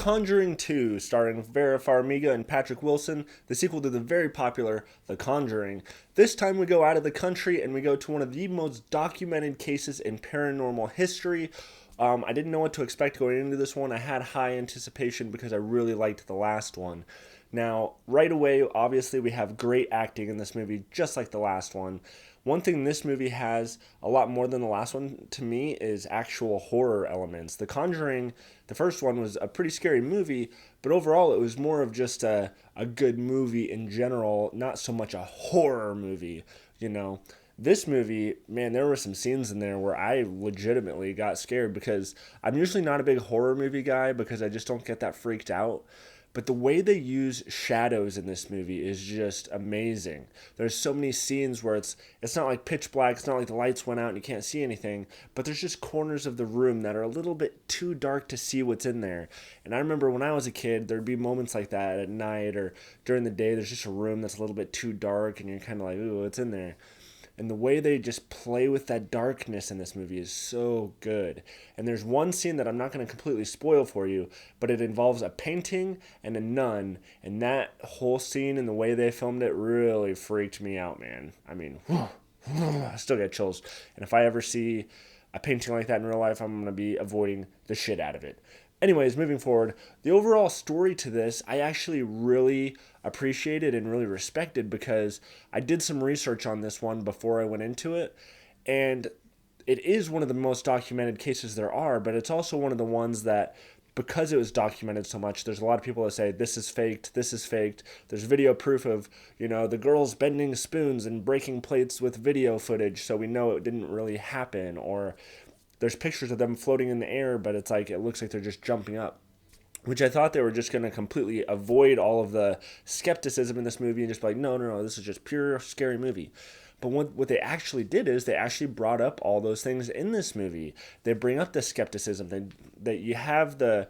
Conjuring 2, starring Vera, Farmiga, and Patrick Wilson, the sequel to the very popular The Conjuring. This time we go out of the country and we go to one of the most documented cases in paranormal history. I didn't know what to expect going into this one. I had high anticipation because I really liked the last one. Now, right away, obviously, we have great acting in this movie, just like the last one. One thing this movie has a lot more than the last one, to me, is actual horror elements. The Conjuring, the first one, was a pretty scary movie, but overall it was more of just a good movie in general, not so much a horror movie, you know. This movie, man, there were some scenes in there where I legitimately got scared because I'm usually not a big horror movie guy because I just don't get that freaked out. But the way they use shadows in this movie is just amazing. There's so many scenes where it's not like pitch black, it's not like the lights went out and you can't see anything, but there's just corners of the room that are a little bit too dark to see what's in there. And I remember when I was a kid, there'd be moments like that at night or during the day, there's just a room that's a little bit too dark and you're kind of like, ooh, what's in there? And the way they just play with that darkness in this movie is so good. And there's one scene that I'm not going to completely spoil for you, but it involves a painting and a nun. And that whole scene and the way they filmed it really freaked me out, man. I mean, I still get chills. And if I ever see a painting like that in real life, I'm going to be avoiding the shit out of it. Anyways, moving forward, the overall story to this, I actually really appreciated and really respected because I did some research on this one before I went into it, and it is one of the most documented cases there are, but it's also one of the ones that, because it was documented so much, there's a lot of people that say, this is faked, this is faked. There's video proof of, the girls bending spoons and breaking plates with video footage, so we know it didn't really happen, or there's pictures of them floating in the air, but it's like it looks like they're just jumping up, which I thought they were just going to completely avoid all of the skepticism in this movie and just be like, no, this is just pure scary movie. But what they actually did is they actually brought up all those things in this movie. They bring up the skepticism. That you have the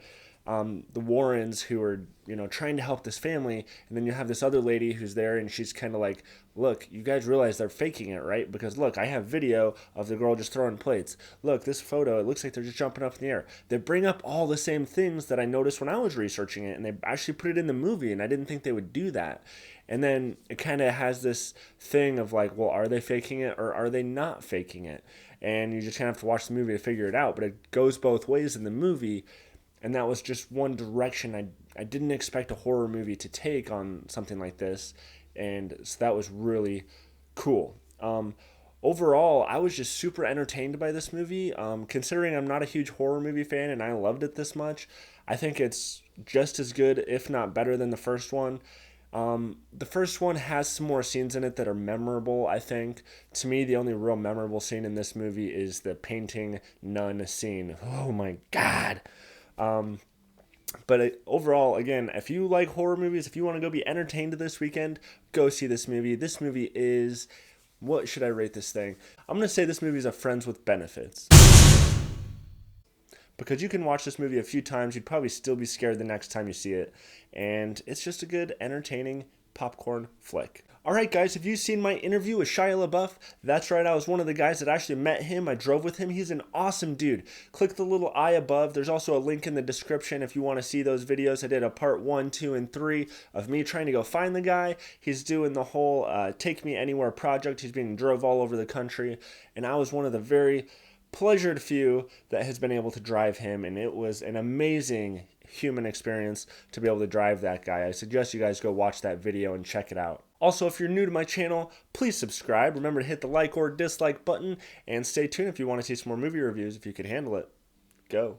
Warrens who are, trying to help this family, and then you have this other lady who's there, and she's kind of like, look, you guys realize they're faking it, right? Because look, I have video of the girl just throwing plates. Look, this photo, it looks like they're just jumping up in the air. They bring up all the same things that I noticed when I was researching it, and they actually put it in the movie, and I didn't think they would do that. And then it kind of has this thing of like, well, are they faking it or are they not faking it? And you just kind of have to watch the movie to figure it out, but it goes both ways in the movie. And that was just one direction I didn't expect a horror movie to take on something like this. And so that was really cool. Overall, I was just super entertained by this movie. Considering I'm not a huge horror movie fan and I loved it this much, I think it's just as good, if not better, than the first one. The first one has some more scenes in it that are memorable, I think. To me, the only real memorable scene in this movie is the painting nun scene. Oh my God. But overall, again, if you like horror movies, if you want to go be entertained this weekend, go see this movie. This movie is, what should I rate this thing? I'm going to say this movie is a friends with benefits. Because you can watch this movie a few times, you'd probably still be scared the next time you see it. And it's just a good, entertaining popcorn flick. Alright guys, have you seen my interview with Shia Labeouf? That's right, I was one of the guys that actually met him. I drove with him. He's an awesome dude. Click the little eye above. There's also a link in the description if you want to see those videos. I did a part 1, 2, and 3 of me trying to go find the guy. He's doing the whole Take Me Anywhere project. He's being drove all over the country. And I was one of the very pleasured few that has been able to drive him, and it was an amazing human experience to be able to drive that guy. I suggest you guys go watch that video and check it out. Also, if you're new to my channel, please subscribe. Remember to hit the like or dislike button, and stay tuned if you want to see some more movie reviews if you can handle it. Go.